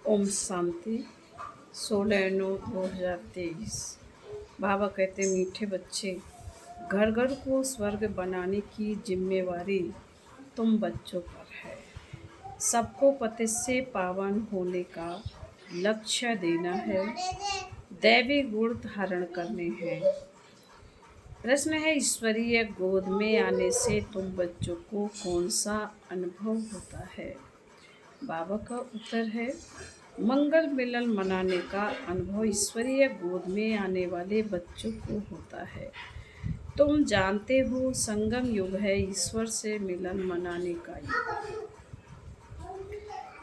ओम शांति 16/9/2023। बाबा कहते मीठे बच्चे, घर घर को स्वर्ग बनाने की जिम्मेवारी तुम बच्चों पर है। सबको पति से पावन होने का लक्ष्य देना है, दैवी गुण धारण करने हैं। प्रश्न है, ईश्वरीय गोद में आने से तुम बच्चों को कौन सा अनुभव होता है? बाबा का उत्तर है, मंगल मिलन मनाने का अनुभव ईश्वरीय गोद में आने वाले बच्चों को होता है। तुम जानते हो, संगम युग है ईश्वर से मिलन मनाने का युग।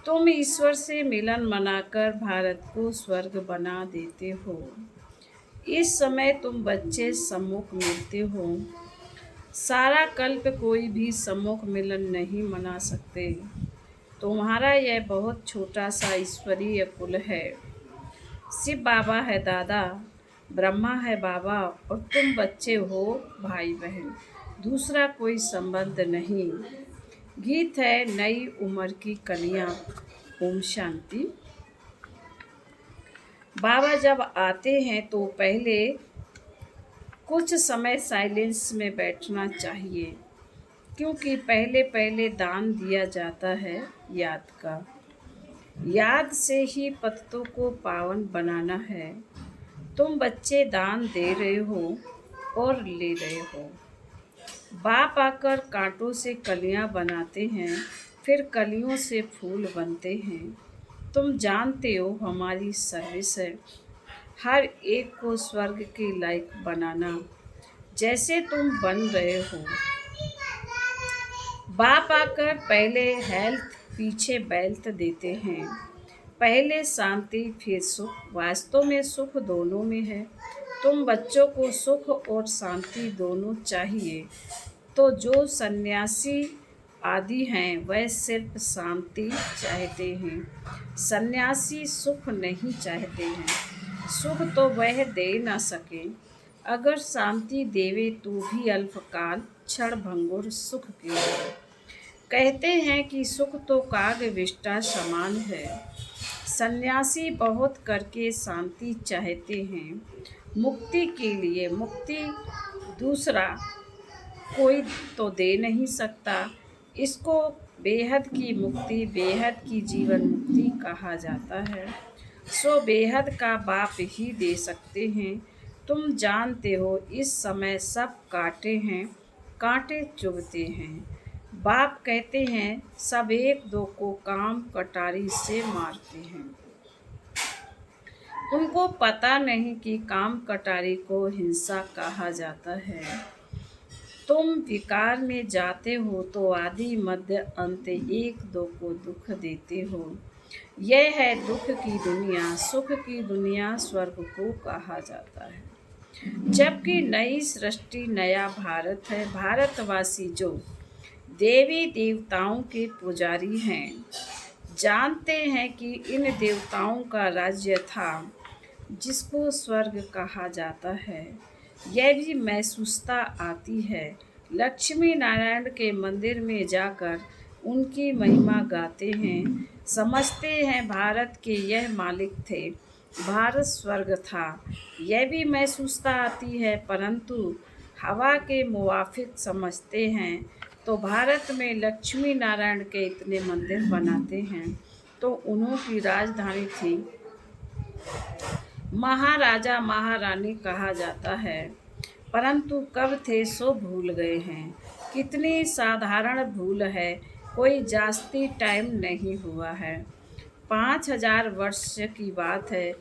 तुम ईश्वर से मिलन मनाकर भारत को स्वर्ग बना देते हो। इस समय तुम बच्चे सम्मुख मिलते हो। सारा कल्प कोई भी सम्मुख मिलन नहीं मना सकते। तुम्हारा यह बहुत छोटा सा ईश्वरीय कुल है। शिव बाबा है दादा, ब्रह्मा है बाबा और तुम बच्चे हो भाई बहन। दूसरा कोई संबंध नहीं। गीत है नई उम्र की कलियां। ओम शांति। बाबा जब आते हैं तो पहले कुछ समय साइलेंस में बैठना चाहिए, क्योंकि पहले पहले दान दिया जाता है याद का। याद से ही पत्तों को पावन बनाना है। तुम बच्चे दान दे रहे हो और ले रहे हो। बाप आकर कांटों से कलियां बनाते हैं, फिर कलियों से फूल बनते हैं। तुम जानते हो, हमारी सर्विस है हर एक को स्वर्ग के लायक बनाना, जैसे तुम बन रहे हो। बाप आकर पहले हेल्थ पीछे वेल्थ देते हैं। पहले शांति फिर सुख। वास्तव में सुख दोनों में है। तुम बच्चों को सुख और शांति दोनों चाहिए। तो जो सन्यासी आदि हैं वह सिर्फ शांति चाहते हैं। सन्यासी सुख नहीं चाहते हैं। सुख तो वह दे न सके। अगर शांति देवे तो भी अल्पकाल क्षण भंगुर सुख के लिए। कहते हैं कि सुख तो काग विष्टा समान है। सन्यासी बहुत करके शांति चाहते हैं मुक्ति के लिए। मुक्ति दूसरा कोई तो दे नहीं सकता। इसको बेहद की मुक्ति, बेहद की जीवन मुक्ति कहा जाता है। सो बेहद का बाप ही दे सकते हैं। तुम जानते हो, इस समय सब कांटे हैं, कांटे चुभते हैं। बाप कहते हैं, सब एक दो को काम कटारी से मारते हैं। उनको पता नहीं कि काम कटारी को हिंसा कहा जाता है। तुम विकार में जाते हो तो आदि मध्य अंत एक दो को दुख देते हो। यह है दुख की दुनिया। सुख की दुनिया स्वर्ग को कहा जाता है। जबकि नई सृष्टि नया भारत है। भारतवासी जो देवी देवताओं के पुजारी हैं, जानते हैं कि इन देवताओं का राज्य था जिसको स्वर्ग कहा जाता है। यह भी महसूसता आती है। लक्ष्मी नारायण के मंदिर में जाकर उनकी महिमा गाते हैं। समझते हैं भारत के यह मालिक थे, भारत स्वर्ग था। यह भी महसूसता आती है, परंतु हवा के मुवाफिक समझते हैं तो भारत में लक्ष्मी नारायण के इतने मंदिर बनाते हैं तो उन्हों की राजधानी थी। महाराजा महारानी कहा जाता है, परंतु कब थे सो भूल गए हैं। कितनी साधारण भूल है, कोई जास्ती टाइम नहीं हुआ है। 5000 वर्ष की बात है।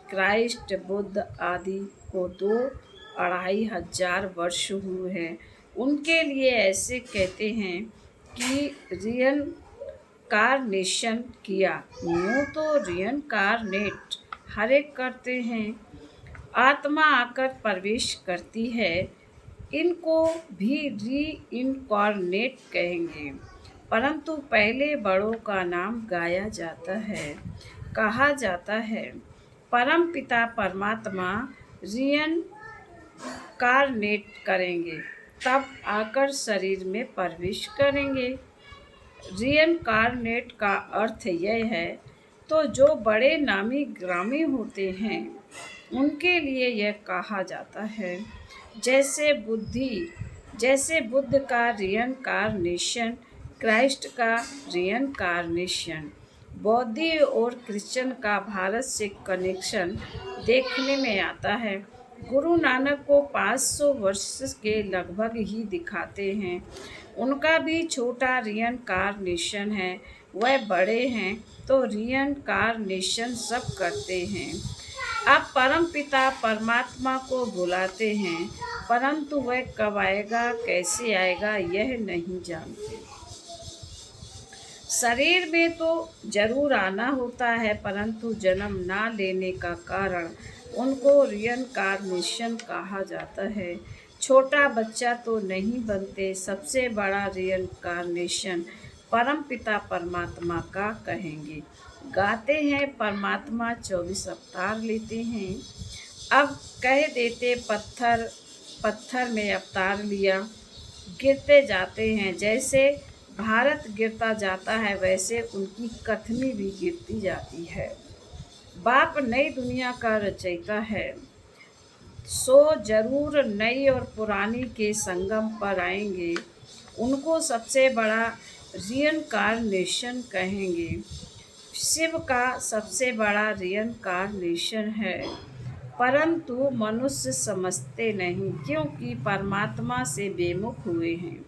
क्राइस्ट बुद्ध आदि को 2-2.5 हजार वर्ष हुए हैं। उनके लिए ऐसे कहते हैं कि रियनकार्नेशन किया। यूँ तो रियनकार्नेट हर एक करते हैं। आत्मा आकर प्रवेश करती है। इनको भी री-इनकॉर्नेट कहेंगे, परंतु पहले बड़ों का नाम गाया जाता है। कहा जाता है, परम पिता परमात्मा रीइनकार्नेट करेंगे, तब आकर शरीर में प्रवेश करेंगे। रीइनकार्नेट का अर्थ यह है, तो जो बड़े नामी ग्रामी होते हैं उनके लिए यह कहा जाता है। जैसे जैसे बुद्ध का रियनकार्नेशन, क्राइस्ट का रियनकार्नेशन, बौद्ध और क्रिश्चियन का भारत से कनेक्शन देखने में आता है। गुरु नानक को 500 वर्ष के लगभग ही दिखाते हैं। उनका भी छोटा रियनकार्नेशन है। वह बड़े हैं तो रियनकार्नेशन सब करते हैं। अब परम पिता परमात्मा को बुलाते हैं, परंतु वह कब आएगा, कैसे आएगा, यह नहीं जानते। शरीर में तो जरूर आना होता है, परंतु जन्म ना लेने का कारण उनको रियनकार्नेशन कहा जाता है। छोटा बच्चा तो नहीं बनते। सबसे बड़ा रियनकार्नेशन परम पिता परमात्मा का कहेंगे। गाते हैं परमात्मा 24 अवतार लेते हैं। अब कह देते पत्थर में अवतार लिया। गिरते जाते हैं, जैसे भारत गिरता जाता है वैसे उनकी कथनी भी गिरती जाती है। बाप नई दुनिया का रचयिता है, सो जरूर नई और पुरानी के संगम पर आएंगे। उनको सबसे बड़ा रियनकार्नेशन कहेंगे। शिव का सबसे बड़ा रियनकार्नेशन है, परंतु मनुष्य समझते नहीं, क्योंकि परमात्मा से बेमुख हुए हैं।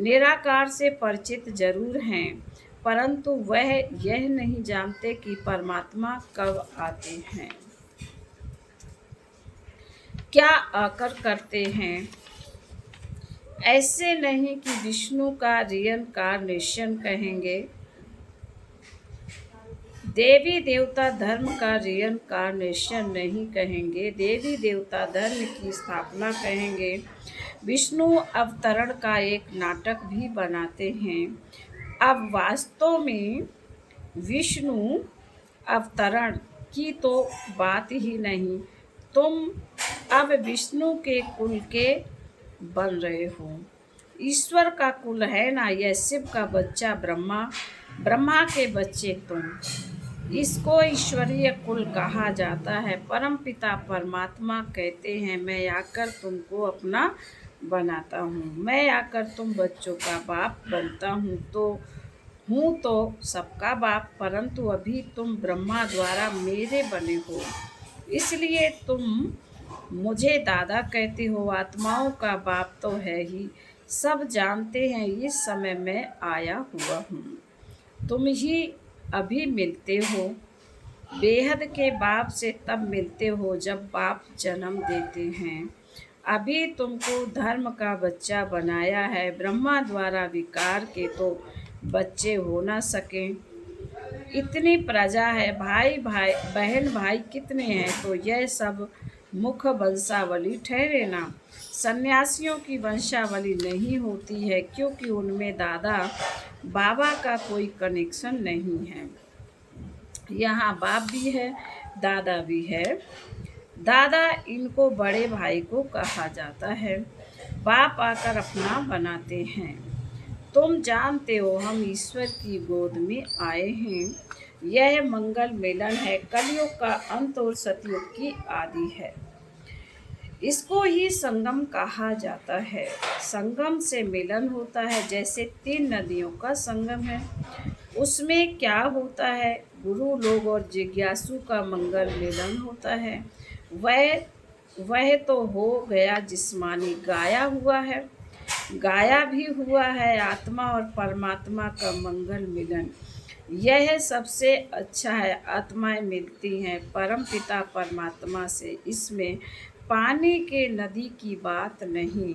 निराकार से परिचित जरूर हैं, परंतु वह यह नहीं जानते कि परमात्मा कब आते हैं, क्या आकर करते हैं। ऐसे नहीं कि विष्णु का रियनकार्नेशन कहेंगे, देवी देवता धर्म का रियनकार्नेशन नहीं कहेंगे, देवी देवता धर्म की स्थापना कहेंगे। विष्णु अवतरण का एक नाटक भी बनाते हैं। अब वास्तव में विष्णु अवतरण की तो बात ही नहीं। तुम अब विष्णु के कुल के बन रहे हो। ईश्वर का कुल है ना, यह शिव का बच्चा ब्रह्मा, ब्रह्मा के बच्चे तुम। इसको ईश्वरीय कुल कहा जाता है। परम पिता परमात्मा कहते हैं, मैं आकर तुमको अपना बनाता हूँ, मैं आकर तुम बच्चों का बाप बनता हूँ तो सबका बाप, परंतु अभी तुम ब्रह्मा द्वारा मेरे बने हो, इसलिए तुम मुझे दादा कहते हो। आत्माओं का बाप तो है ही, सब जानते हैं इस समय मैं आया हुआ हूँ। तुम ही अभी मिलते हो बेहद के बाप से, तब मिलते हो जब बाप जन्म देते हैं। अभी तुमको धर्म का बच्चा बनाया है, ब्रह्मा द्वारा विकार के तो बच्चे हो ना सके। इतनी प्रजा है, भाई भाई बहन भाई कितने हैं, तो यह सब मुख वंशावली ठहरे ना। सन्यासियों की वंशावली नहीं होती है, क्योंकि उनमें दादा बाबा का कोई कनेक्शन नहीं है। यहाँ बाप भी है, दादा भी है। दादा इनको बड़े भाई को कहा जाता है। बाप आकर अपना बनाते हैं। तुम जानते हो हम ईश्वर की गोद में आए हैं। यह मंगल मिलन है, कलयुग का अंत और सतयुग की आदि है। इसको ही संगम कहा जाता है। संगम से मिलन होता है, जैसे 3 नदियों का संगम है। उसमें क्या होता है, गुरु लोग और जिज्ञासु का मंगल मिलन होता है। वह तो हो गया जिस्मानी, गाया भी हुआ है आत्मा और परमात्मा का मंगल मिलन। यह सबसे अच्छा है। आत्माएं मिलती हैं परम पिता परमात्मा से। इसमें पानी के नदी की बात नहीं।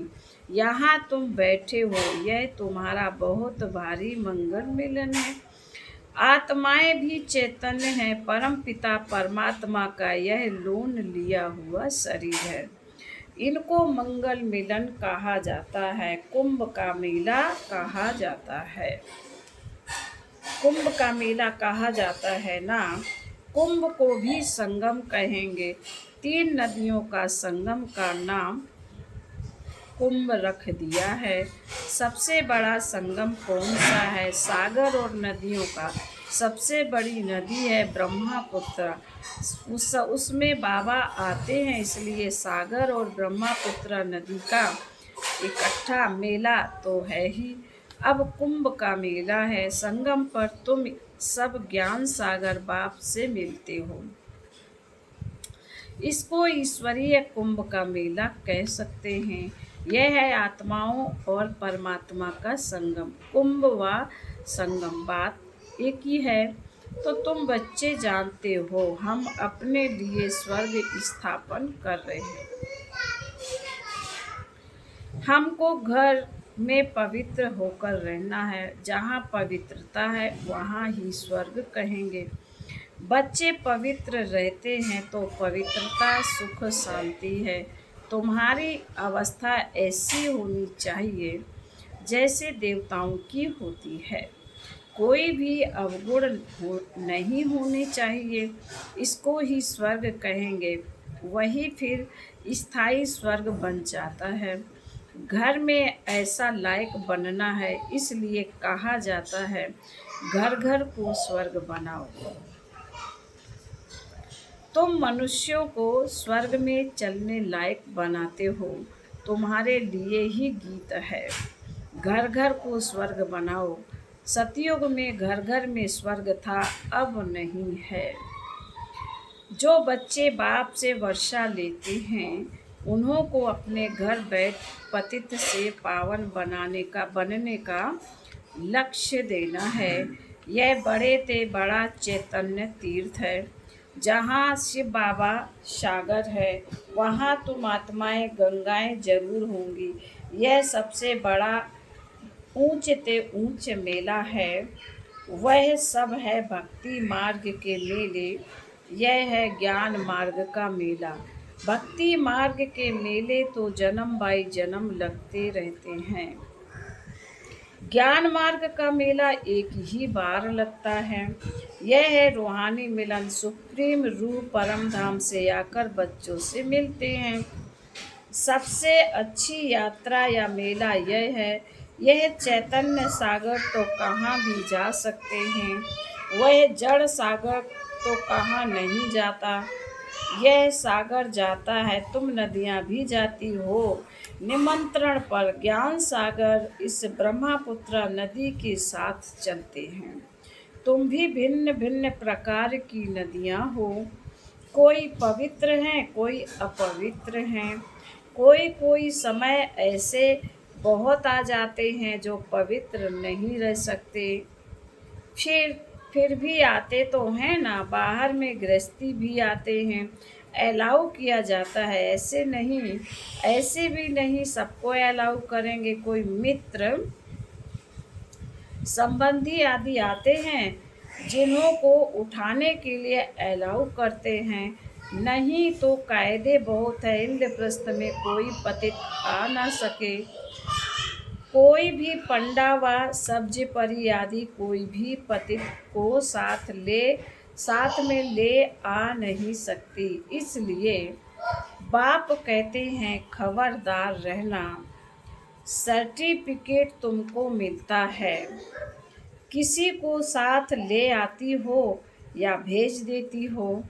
यहाँ तुम बैठे हो, यह तुम्हारा बहुत भारी मंगल मिलन है। आत्माएं भी चैतन्य हैं। परम पिता परमात्मा का यह लोन लिया हुआ शरीर है। इनको मंगल मिलन कहा जाता है। कुंभ का मेला कहा जाता है। कुंभ का मेला कहा जाता है ना। कुंभ को भी संगम कहेंगे। 3 नदियों का संगम का नाम कुंभ रख दिया है। सबसे बड़ा संगम कौन सा है? सागर और नदियों का सबसे बड़ी नदी है ब्रह्मपुत्र। उसमें बाबा आते हैं, इसलिए सागर और ब्रह्मपुत्र नदी का इकट्ठा मेला तो है ही। अब कुंभ का मेला है, संगम पर तुम सब ज्ञान सागर बाप से मिलते हो। इसको ईश्वरीय कुंभ का मेला कह सकते हैं। यह है आत्माओं और परमात्मा का संगम। कुंभ व संगम बात एक ही है। तो तुम बच्चे जानते हो, हम अपने लिए स्वर्ग स्थापन कर रहे हैं। हमको घर में पवित्र होकर रहना है। जहाँ पवित्रता है वहाँ ही स्वर्ग कहेंगे। बच्चे पवित्र रहते हैं तो पवित्रता सुख शांति है। तुम्हारी अवस्था ऐसी होनी चाहिए जैसे देवताओं की होती है। कोई भी अवगुण नहीं होनी चाहिए। इसको ही स्वर्ग कहेंगे। वही फिर स्थायी स्वर्ग बन जाता है। घर में ऐसा लायक बनना है, इसलिए कहा जाता है घर घर को स्वर्ग बनाओ। तुम मनुष्यों को स्वर्ग में चलने लायक बनाते हो। तुम्हारे लिए ही गीत है, घर घर को स्वर्ग बनाओ। सतयुग में घर घर में स्वर्ग था, अब नहीं है। जो बच्चे बाप से वर्षा लेते हैं, उन्हों को अपने घर बैठ पतित से पावन बनने का लक्ष्य देना है। यह बड़े ते बड़ा चैतन्य तीर्थ है। जहाँ शिव बाबा सागर है, वहाँ तुम आत्माएं गंगाएं जरूर होंगी। यह सबसे बड़ा ऊंच ते ऊंच मेला है। वह सब है भक्ति मार्ग के मेले। यह है ज्ञान मार्ग का मेला। भक्ति मार्ग के मेले तो जन्म बाई जन्म लगते रहते हैं। ज्ञान मार्ग का मेला एक ही बार लगता है। यह है रूहानी मिलन। सुप्रीम रूह परम धाम से आकर बच्चों से मिलते हैं। सबसे अच्छी यात्रा या मेला यह है। यह चैतन्य सागर तो कहाँ भी जा सकते हैं, वह जड़ सागर तो कहाँ नहीं जाता। यह सागर जाता है, तुम नदियाँ भी जाती हो निमंत्रण पर। ज्ञान सागर इस ब्रह्मपुत्र नदी के साथ चलते हैं। तुम भी भिन्न भिन्न प्रकार की नदियाँ हो। कोई पवित्र हैं, कोई अपवित्र हैं। कोई कोई समय ऐसे बहुत आ जाते हैं जो पवित्र नहीं रह सकते। फिर भी आते तो हैं ना। बाहर में गृहस्थी भी आते हैं, अलाउ किया जाता है। ऐसे भी नहीं सबको अलाउ करेंगे। कोई मित्र संबंधी आदि आते हैं, जिन्हों को उठाने के लिए अलाउ करते हैं। नहीं तो कायदे बहुत है। इंद्रप्रस्थ में कोई पतित आ ना सके। कोई भी पंडा व सब्ज परी आदि कोई भी पतित को साथ में ले आ नहीं सकती। इसलिए बाप कहते हैं खबरदार रहना। सर्टिफिकेट तुमको मिलता है। किसी को साथ ले आती हो या भेज देती हो,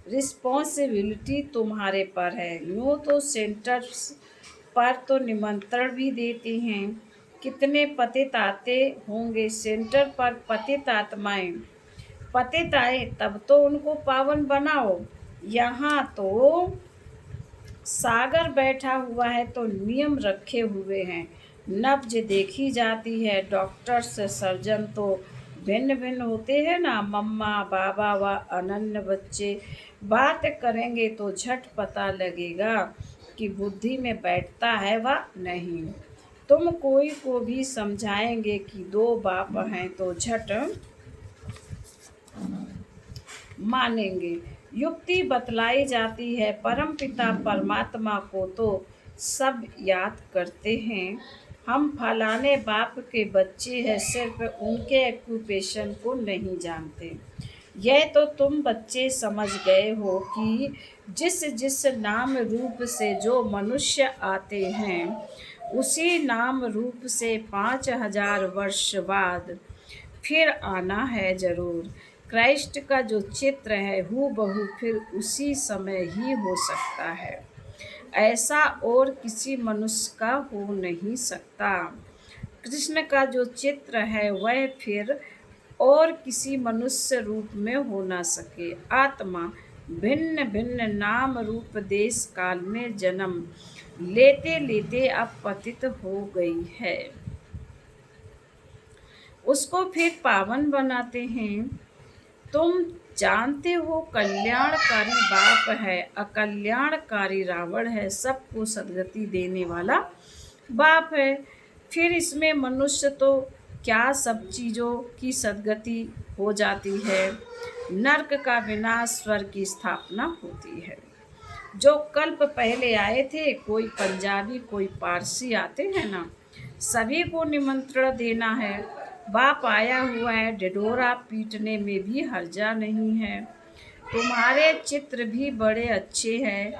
रिस्पॉन्सिबिलिटी तुम्हारे पर है। यूँ तो सेंटर पर तो निमंत्रण भी देती हैं। कितने पतित आते होंगे सेंटर पर। पतित आए तब तो उनको पावन बनाओ। यहाँ तो सागर बैठा हुआ है तो नियम रखे हुए हैं। नब्ज देखी जाती है। डॉक्टर्स सर्जन तो भिन्न भिन्न होते हैं ना। मम्मा बाबा व अनन्य बच्चे बात करेंगे तो झट पता लगेगा कि बुद्धि में बैठता है व नहीं। तुम कोई को भी समझाएंगे कि दो बाप हैं तो झट मानेंगे। युक्ति बतलाई जाती है। परमपिता परमात्मा को तो सब याद करते हैं। हम फलाने बाप के बच्चे हैं, सिर्फ उनके ऑक्यूपेशन को नहीं जानते। यह तो तुम बच्चे समझ गए हो कि जिस जिस नाम रूप से जो मनुष्य आते हैं, उसी नाम रूप से 5000 वर्ष बाद फिर आना है जरूर। क्राइस्ट का जो चित्र है हूबहू फिर उसी समय ही हो सकता है, ऐसा और किसी मनुष्य का हो नहीं सकता। कृष्ण का जो चित्र है वह फिर और किसी मनुष्य रूप में हो ना सके। आत्मा भिन्न भिन्न नाम रूप देश काल में जन्म लेते लेते अब पतित हो गई है, उसको फिर पावन बनाते हैं। तुम जानते हो कल्याणकारी बाप है, अकल्याणकारी रावण है, सबको सदगति देने वाला बाप है। फिर इसमें मनुष्य तो क्या सब चीज़ों की सदगति हो जाती है। नरक का विनाश, स्वर्ग की स्थापना होती है। जो कल्प पहले आए थे, कोई पंजाबी कोई पारसी आते हैं ना, सभी को निमंत्रण देना है। बाप आया हुआ है, ढिढोरा पीटने में भी हर्जा नहीं है। तुम्हारे चित्र भी बड़े अच्छे हैं,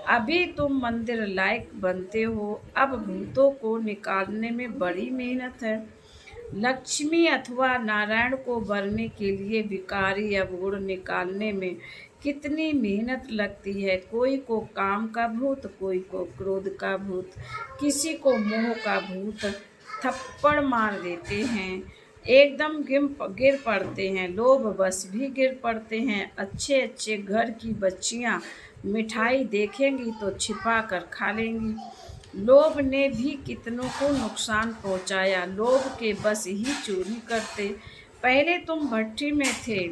अभी तुम मंदिर लायक बनते हो, अब भूतों को निकालने में बड़ी मेहनत है। लक्ष्मी अथवा नारायण को वरने के लिए विकारी अवगुण निकालने में कितनी मेहनत लगती है। कोई को काम का भूत, कोई को क्रोध का भूत, किसी को मोह का भूत। थप्पड़ मार देते हैं, एकदम गिर पड़ते हैं, लोभ बस भी गिर पड़ते हैं। अच्छे अच्छे घर की बच्चियां मिठाई देखेंगी तो छिपा कर खा लेंगी। लोभ ने भी कितनों को नुकसान पहुंचाया, लोभ के बस ही चोरी करते। पहले तुम भट्ठी में थे,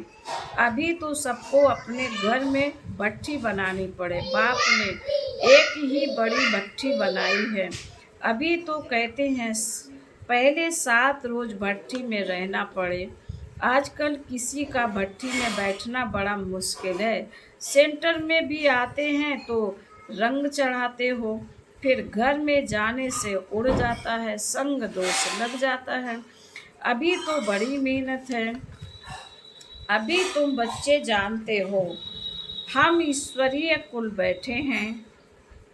अभी तो सबको अपने घर में भट्ठी बनानी पड़े। बाप ने एक ही बड़ी भट्ठी बनाई है, अभी तो कहते हैं पहले 7 रोज भट्ठी में रहना पड़े। आजकल किसी का भट्ठी में बैठना बड़ा मुश्किल है। सेंटर में भी आते हैं तो रंग चढ़ाते हो, फिर घर में जाने से उड़ जाता है, संग दोष लग जाता है। अभी तो बड़ी मेहनत है, अभी तुम बच्चे जानते हो। हम ईश्वरीय कुल बैठे हैं,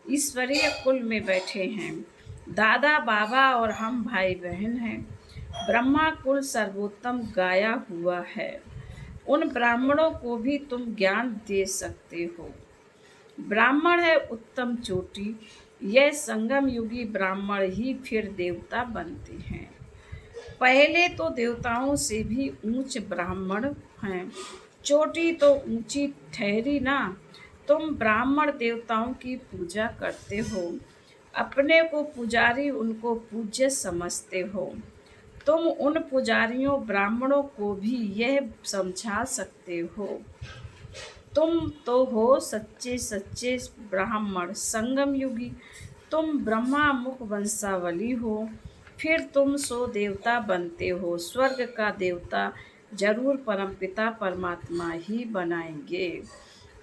ईश्वरीय कुल में बैठे हैं। दादा बाबा और हम भाई बहन हैं। ब्रह्मा कुल सर्वोत्तम गाया हुआ है, उन ब्राह्मणों को भी तुम ज्ञान दे सकते हो। ब्राह्मण है उत्तम चोटी, यह संगम युगी ब्राह्मण ही फिर देवता बनते हैं। पहले तो देवताओं से भी ऊंच ब्राह्मण हैं, चोटी तो ऊंची ठहरी ना। तुम ब्राह्मण देवताओं की पूजा करते हो, अपने को पुजारी उनको पूज्य समझते हो। तुम उन पुजारियों ब्राह्मणों को भी यह समझा सकते हो। तुम तो हो सच्चे सच्चे ब्राह्मण संगम युगी, तुम ब्रह्मा मुख वंशावली हो, फिर तुम सो देवता बनते हो। स्वर्ग का देवता जरूर परमपिता परमात्मा ही बनाएंगे।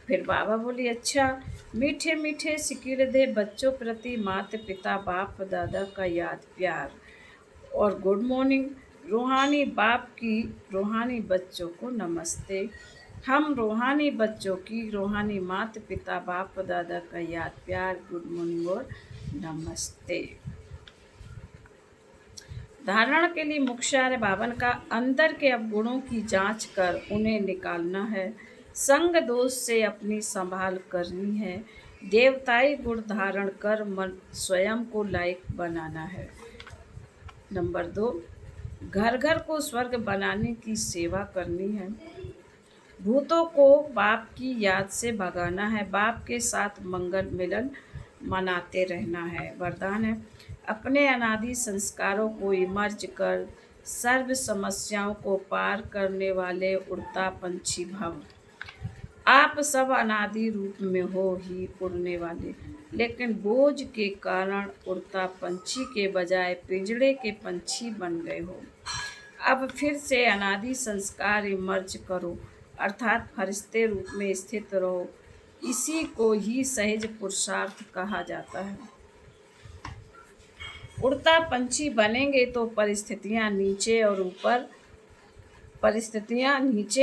फिर बाबा बोली अच्छा, मीठे मीठे सिकिड़ दे बच्चों प्रति माता पिता बाप दादा का याद प्यार और गुड मॉर्निंग। रूहानी बाप की रूहानी बच्चों को नमस्ते। हम रूहानी बच्चों की रूहानी माता पिता बाप दादा का याद प्यार गुड मॉर्निंग और नमस्ते। धारणा के लिए मुख्य बावन का अंदर के अवगुणों की जांच कर उन्हें निकालना है, संग दोष से अपनी संभाल करनी है, देवताई गुण धारण कर मन स्वयं को लायक बनाना है। नंबर 2, घर घर को स्वर्ग बनाने की सेवा करनी है, भूतों को बाप की याद से भगाना है, बाप के साथ मंगल मिलन मनाते रहना है। वरदान है अपने अनादि संस्कारों को इमर्ज कर सर्व समस्याओं को पार करने वाले उड़ता पंछी भव। आप सब अनादि रूप में हो ही उड़ने वाले, लेकिन बोझ के कारण उड़ता पंछी के बजाय पिंजड़े के पंछी बन गए हो। अब फिर से अनादि संस्कार इमर्ज करो, अर्थात फरिश्ते रूप में स्थित रहो। इसी को ही सहज पुरुषार्थ कहा जाता है। उड़ता पंछी बनेंगे तो परिस्थितियां नीचे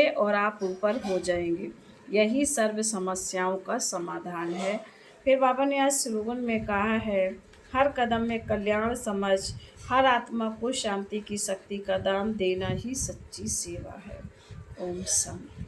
और आप ऊपर हो जाएंगे, यही सर्व समस्याओं का समाधान है। फिर बाबा ने आज स्लोगन में कहा है, हर कदम में कल्याण समझ हर आत्मा को शांति की शक्ति का दान देना ही सच्ची सेवा है। ओम शांति।